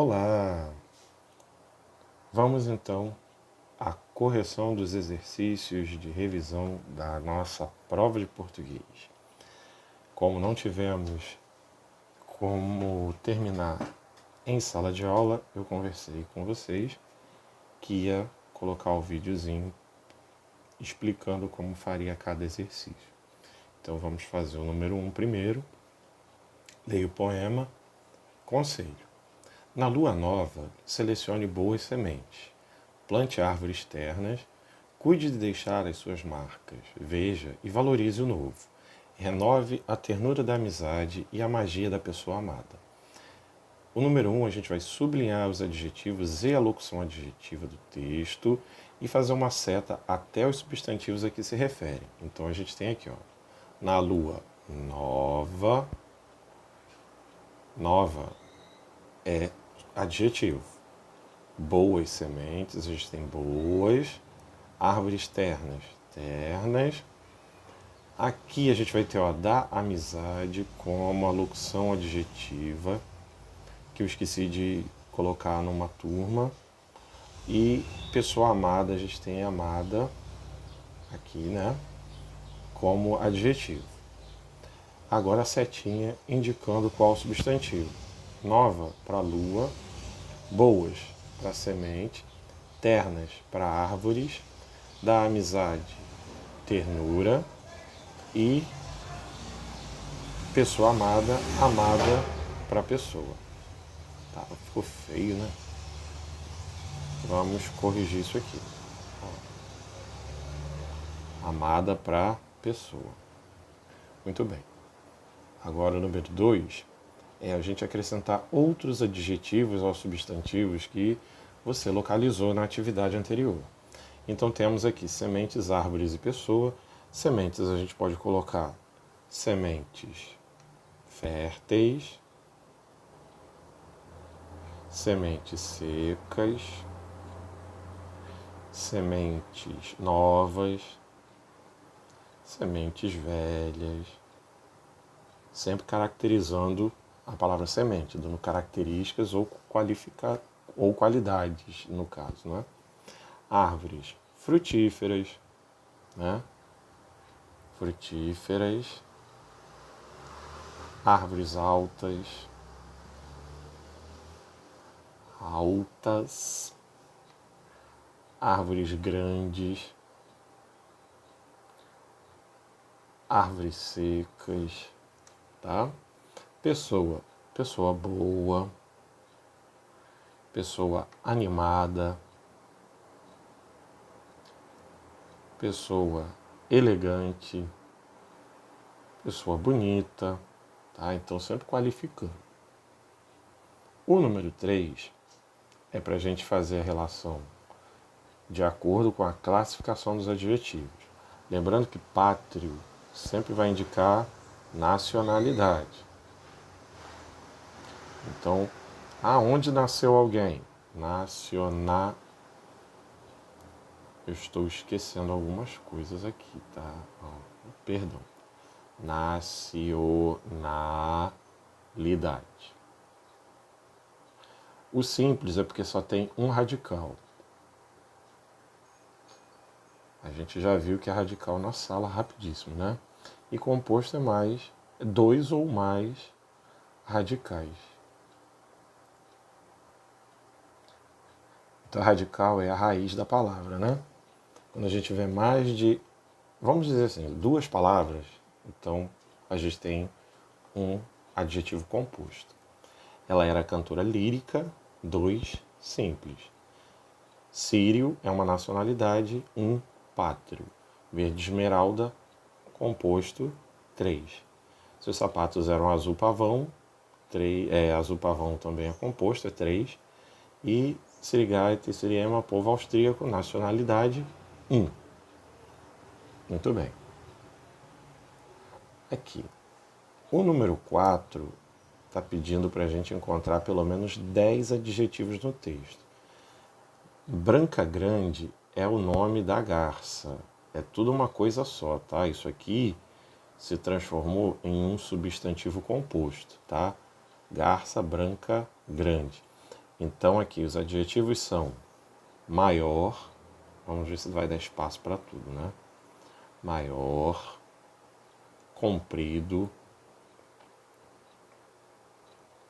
Olá! Vamos então à correção dos exercícios de revisão da nossa prova de português. Como não tivemos como terminar em sala de aula, eu conversei com vocês que ia colocar o videozinho explicando como faria cada exercício. Então vamos fazer o número 1 primeiro. Leia o poema. Conselho. Na lua nova, selecione boas sementes. Plante árvores ternas, cuide de deixar as suas marcas, veja e valorize o novo. Renove a ternura da amizade e a magia da pessoa amada. O número 1, a gente vai sublinhar os adjetivos e a locução adjetiva do texto e fazer uma seta até os substantivos a que se referem. Então a gente tem aqui, na lua nova, nova é adjetivo. Boas sementes, a gente tem boas. Árvores ternas, ternas. Aqui a gente vai ter da amizade como a locução adjetiva, que eu esqueci de colocar numa turma. E pessoa amada, a gente tem amada aqui, né? Como adjetivo. Agora a setinha indicando qual substantivo. Nova para lua, boas para semente, ternas para árvores, da amizade, ternura e pessoa amada, amada para pessoa. Tá, ficou feio, né? Vamos corrigir isso aqui. Amada para pessoa. Muito bem. Agora o número 2 é a gente acrescentar outros adjetivos aos substantivos que você localizou na atividade anterior. Então temos aqui sementes, árvores e pessoa. Sementes a gente pode colocar sementes férteis, sementes secas, sementes novas, sementes velhas, sempre caracterizando a palavra semente, dando características ou qualidades, no caso, né? Árvores frutíferas, né? Frutíferas, árvores altas, altas, árvores grandes, árvores secas, tá? Pessoa, pessoa boa, pessoa animada, pessoa elegante, pessoa bonita, tá? Então sempre qualificando. O número 3 é para a gente fazer a relação de acordo com a classificação dos adjetivos. Lembrando que pátrio sempre vai indicar nacionalidade. Então, aonde nasceu alguém? Nacional. Eu estou esquecendo algumas coisas aqui, tá? Perdão. Nacionalidade. O simples é porque só tem um radical. A gente já viu que é radical na sala rapidíssimo, né? E composto é mais, 2 ou mais radicais. Então, radical é a raiz da palavra, né? Quando a gente vê mais de, vamos dizer assim, 2 palavras, então a gente tem um adjetivo composto. Ela era cantora lírica, 2, simples. Sírio é uma nacionalidade, 1, pátrio. Verde esmeralda, composto, 3. Seus sapatos eram azul pavão, 3, azul pavão também é composto, é 3. E Sirigaita e Siriema, povo austríaco, nacionalidade 1. Muito bem. Aqui. O número 4 está pedindo para a gente encontrar pelo menos 10 adjetivos no texto. Branca Grande é o nome da garça. É tudo uma coisa só, tá? Isso aqui se transformou em um substantivo composto, tá? Garça branca grande. Então aqui os adjetivos são maior, vamos ver se vai dar espaço para tudo, né? Maior, comprido,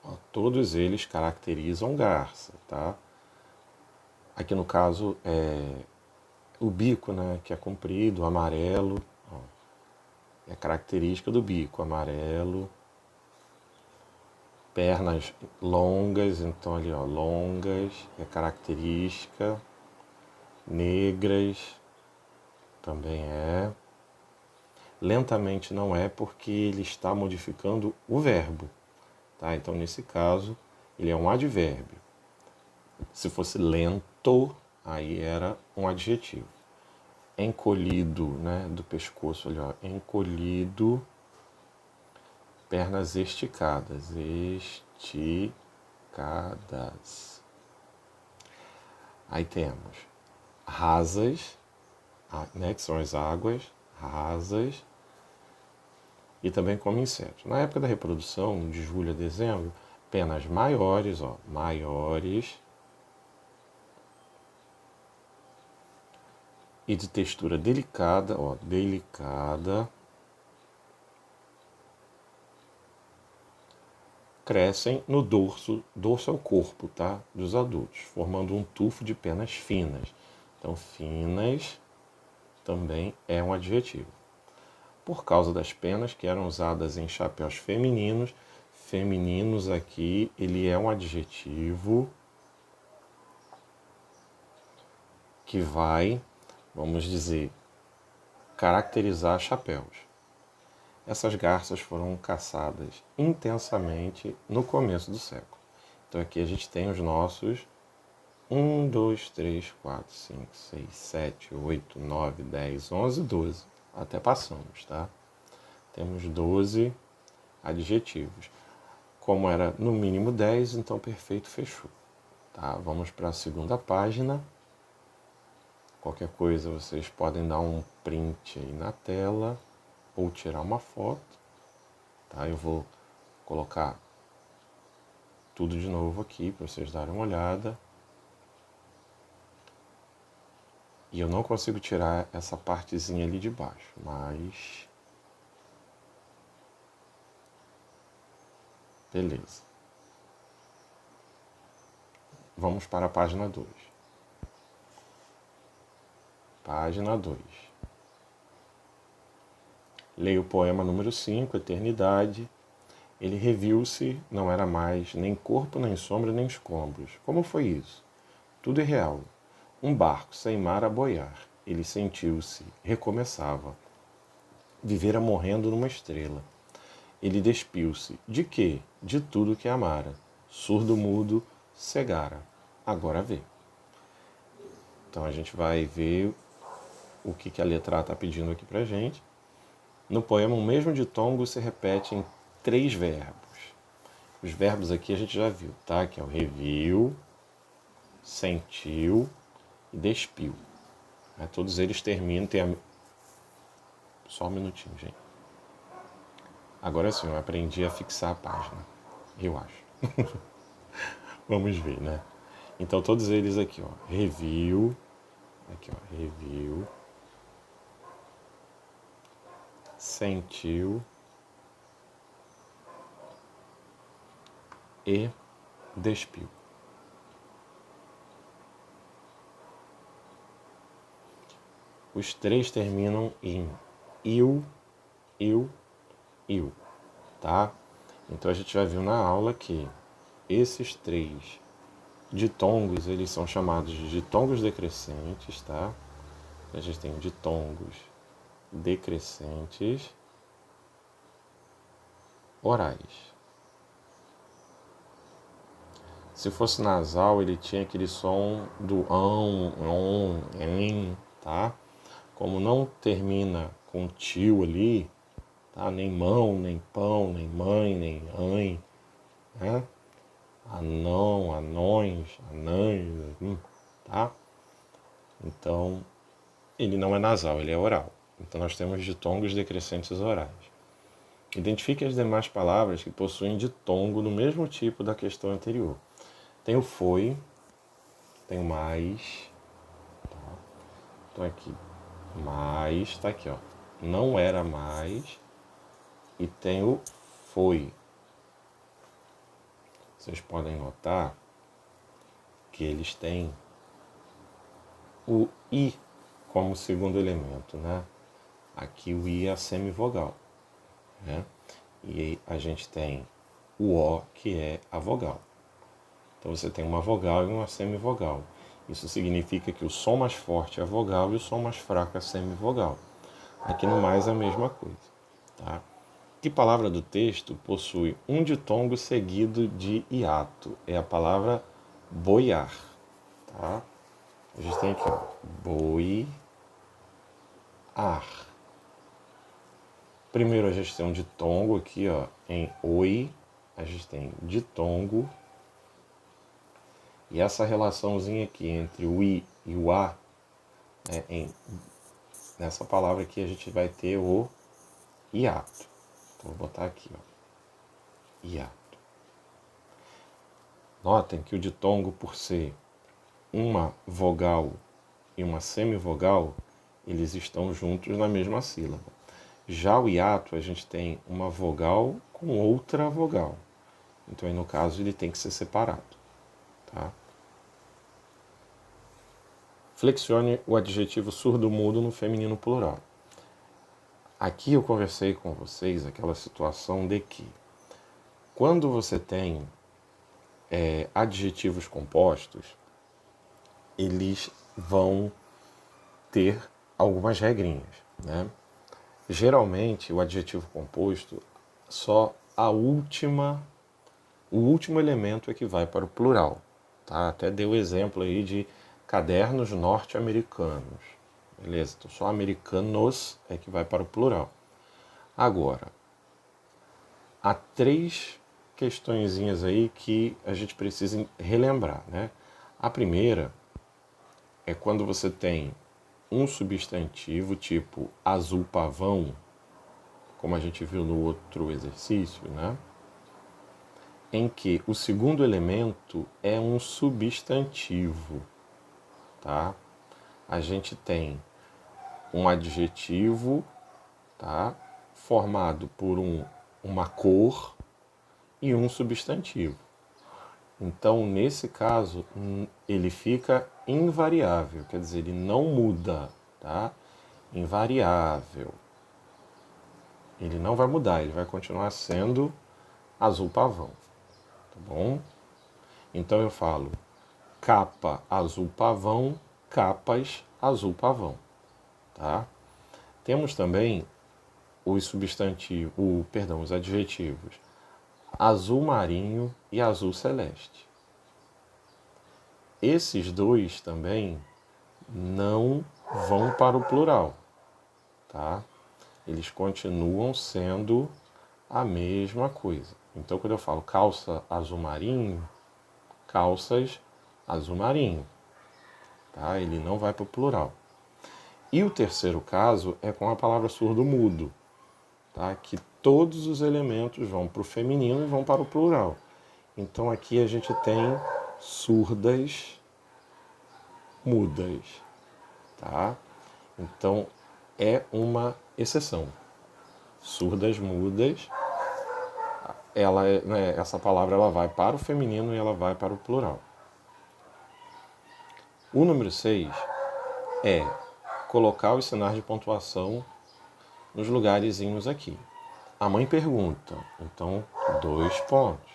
ó, todos eles caracterizam garça, tá? Aqui no caso é o bico, né, que é comprido, amarelo, ó, é característica do bico, amarelo. Pernas longas, então ali ó, longas, é característica. Negras, também é. Lentamente não é porque ele está modificando o verbo, tá? Então nesse caso ele é um advérbio. Se fosse lento, aí era um adjetivo. Encolhido, né, do pescoço ali, ó, encolhido, pernas esticadas, esticadas. Aí temos rasas, né, que são as águas rasas, e também come insetos. Na época da reprodução, de julho a dezembro, penas maiores, ó, maiores, e de textura delicada, ó, delicada, crescem no dorso é o corpo, tá, dos adultos, formando um tufo de penas finas. Então, finas também é um adjetivo. Por causa das penas que eram usadas em chapéus femininos, femininos aqui, ele é um adjetivo que vai, vamos dizer, caracterizar chapéus. Essas garças foram caçadas intensamente no começo do século. Então aqui a gente tem os nossos 1, 2, 3, 4, 5, 6, 7, 8, 9, 10, 11, 12. Até passamos, tá? Temos 12 adjetivos. Como era no mínimo 10, então perfeito, fechou. Tá? Vamos para a segunda página. Qualquer coisa vocês podem dar um print aí na tela ou tirar uma foto. Tá? Eu vou colocar tudo de novo aqui para vocês darem uma olhada. E eu não consigo tirar essa partezinha ali de baixo, mas beleza. Vamos para a página 2. Página 2. Leio o poema número 5, Eternidade. Ele reviu-se, não era mais nem corpo, nem sombra, nem escombros. Como foi isso? Tudo irreal. Um barco sem mar a boiar. Ele sentiu-se, recomeçava. Vivera morrendo numa estrela. Ele despiu-se. De quê? De tudo que amara. Surdo, mudo, cegara. Agora vê. Então a gente vai ver o que a letra A está pedindo aqui pra gente. No poema, o mesmo ditongo se repete em 3 verbos. Os verbos aqui a gente já viu, tá? Que é o reviu, sentiu e despiu. Todos eles terminam... Só um minutinho, gente. Agora sim, eu aprendi a fixar a página. Eu acho. Vamos ver, né? Então todos eles aqui, ó. Reviu. Aqui, ó. Reviu. Sentiu. E despiu. Os 3 terminam em il, tá? Então a gente já viu na aula que esses 3 ditongos, eles são chamados de ditongos decrescentes, tá? A gente tem ditongos decrescentes orais. Se fosse nasal, ele tinha aquele som do ão, on, em, tá? Como não termina com tio ali, tá? Nem mão, nem pão, nem mãe, nem ãe, né? Anão, anões, anãs, tá? Então, ele não é nasal, ele é oral. Então nós temos ditongos decrescentes orais. Identifique as demais palavras que possuem ditongo no mesmo tipo da questão anterior. Tem o foi, tem o mais, tá? Então aqui, mais, tá aqui, ó. Não era mais. E tem o foi. Vocês podem notar que eles têm o i como segundo elemento, né? Aqui o i é a semivogal, né? E aí a gente tem o o, que é a vogal. Então você tem uma vogal e uma semivogal. Isso significa que o som mais forte é a vogal e o som mais fraco é a semivogal. Aqui no mais é a mesma coisa, tá? Que palavra do texto possui um ditongo seguido de hiato? É a palavra boiar, tá? A gente tem aqui, ó, boiar. Primeiro a gente tem um ditongo aqui, ó, em oi. A gente tem ditongo. E essa relaçãozinha aqui entre o i e o a, né, nessa palavra aqui a gente vai ter o hiato. Então vou botar aqui, ó, hiato. Notem que o ditongo, por ser uma vogal e uma semivogal, eles estão juntos na mesma sílaba. Já o hiato, a gente tem uma vogal com outra vogal. Então, aí, no caso, ele tem que ser separado. Tá? Flexione o adjetivo surdo-mudo no feminino plural. Aqui eu conversei com vocês aquela situação de que quando você tem adjetivos compostos, eles vão ter algumas regrinhas, né? Geralmente, o adjetivo composto, só o último elemento é que vai para o plural. Tá? Até dei o exemplo aí de cadernos norte-americanos. Beleza? Então, só americanos é que vai para o plural. Agora, há 3 questõezinhas aí que a gente precisa relembrar, né? A primeira é quando você tem um substantivo tipo azul-pavão, como a gente viu no outro exercício, né? Em que o segundo elemento é um substantivo, tá? A gente tem um adjetivo, tá? Formado por uma cor e um substantivo. Então, nesse caso, ele fica invariável, quer dizer, ele não muda, tá? Invariável. Ele não vai mudar, ele vai continuar sendo azul-pavão, tá bom? Então eu falo capa azul-pavão, capas azul-pavão, tá? Temos também os substantivos, os adjetivos azul marinho e azul celeste. Esses dois também não vão para o plural, tá? Eles continuam sendo a mesma coisa. Então, quando eu falo calça azul marinho, calças azul marinho, tá? Ele não vai para o plural. E o terceiro caso é com a palavra surdo-mudo, tá? Que todos os elementos vão para o feminino e vão para o plural. Então aqui a gente tem surdas, mudas, tá? Então é uma exceção. Surdas, mudas, essa palavra ela vai para o feminino e ela vai para o plural. O número 6 é colocar os sinais de pontuação nos lugarzinhos aqui. A mãe pergunta, então 2 pontos.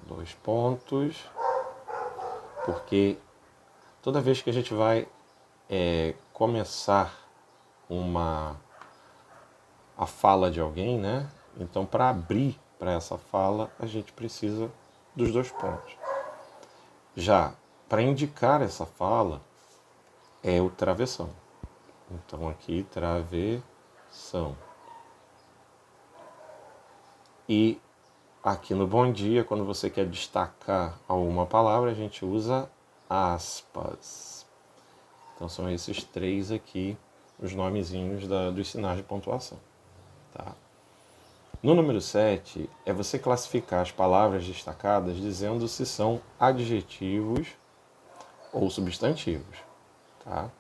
2 pontos, porque toda vez que a gente vai começar a fala de alguém, né? Então, para abrir para essa fala, a gente precisa dos 2 pontos. Já para indicar essa fala, é o travessão. Então, aqui, travessão. E aqui no Bom Dia, quando você quer destacar alguma palavra, a gente usa aspas. Então, são esses 3 aqui, os nomezinhos dos sinais de pontuação. Tá? No número 7, é você classificar as palavras destacadas dizendo se são adjetivos ou substantivos, tá?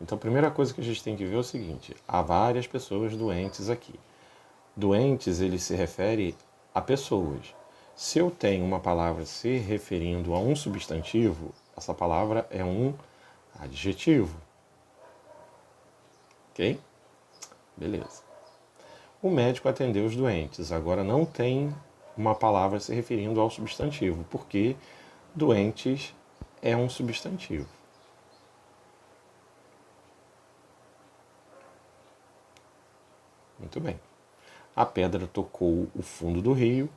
Então, a primeira coisa que a gente tem que ver é o seguinte: há várias pessoas doentes aqui. Doentes, ele se refere a pessoas. Se eu tenho uma palavra se referindo a um substantivo, essa palavra é um adjetivo. Ok? Beleza. O médico atendeu os doentes. Agora não tem uma palavra se referindo ao substantivo, porque doentes é um substantivo. Muito bem. A pedra tocou o fundo do rio.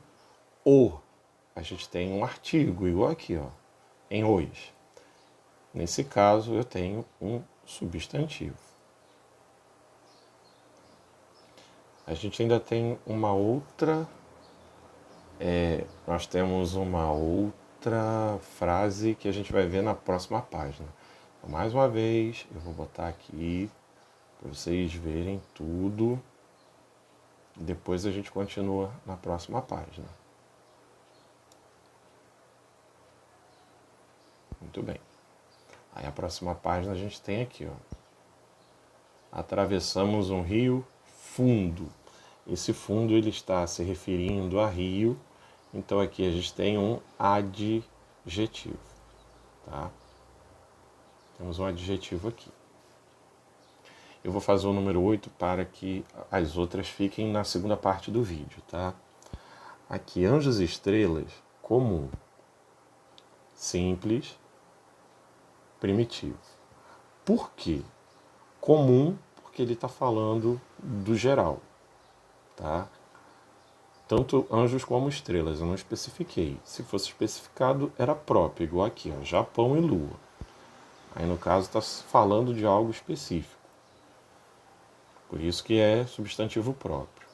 A gente tem um artigo, igual aqui, ó, em hoje. Nesse caso, eu tenho um substantivo. A gente ainda tem uma outra... nós temos uma outra frase que a gente vai ver na próxima página. Então, mais uma vez, eu vou botar aqui para vocês verem tudo. Depois a gente continua na próxima página. Muito bem. Aí a próxima página a gente tem aqui, ó. Atravessamos um rio fundo. Esse fundo ele está se referindo a rio. Então aqui a gente tem um adjetivo, tá? Temos um adjetivo aqui. Eu vou fazer o número 8 para que as outras fiquem na segunda parte do vídeo, tá? Aqui, anjos e estrelas, comum, simples, primitivo. Por quê? Comum, porque ele está falando do geral, tá? Tanto anjos como estrelas, eu não especifiquei. Se fosse especificado, era próprio, igual aqui, ó, Japão e Lua. Aí, no caso, está falando de algo específico. Por isso que é substantivo próprio.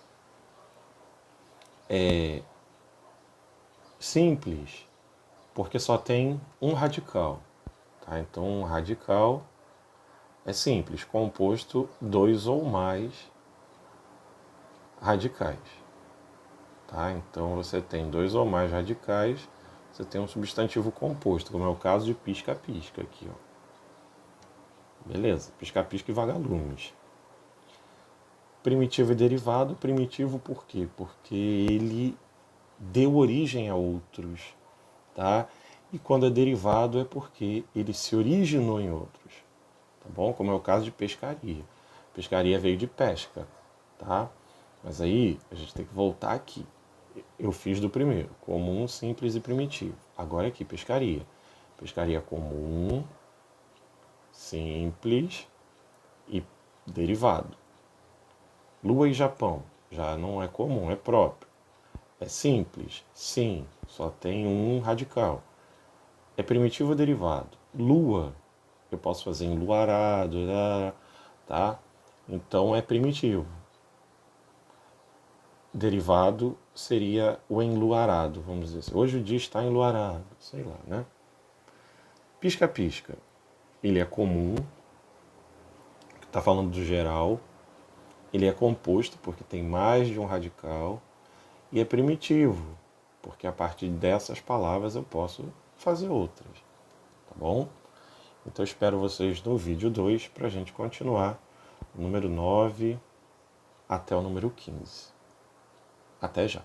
É simples, porque só tem um radical. Tá? Então, um radical é simples, composto dois ou mais radicais. Tá? Então, você tem dois ou mais radicais, você tem um substantivo composto, como é o caso de pisca-pisca aqui. Ó. Beleza, pisca-pisca e vagalumes. Primitivo e derivado. Primitivo por quê? Porque ele deu origem a outros, tá? E quando é derivado é porque ele se originou em outros, tá bom? Como é o caso de pescaria. Pescaria veio de pesca, tá? Mas aí a gente tem que voltar aqui. Eu fiz do primeiro, comum, simples e primitivo. Agora aqui, pescaria. Pescaria comum, simples e derivado. Lua e Japão, já não é comum, é próprio. É simples? Sim, só tem um radical. É primitivo ou derivado? Lua, eu posso fazer enluarado, tá? Então é primitivo. Derivado seria o enluarado, vamos dizer assim. Hoje o dia está enluarado, sei lá, né? Pisca-pisca, ele é comum, está falando do geral. Ele é composto porque tem mais de um radical e é primitivo, porque a partir dessas palavras eu posso fazer outras, tá bom? Então eu espero vocês no vídeo 2 para a gente continuar o número 9 até o número 15. Até já!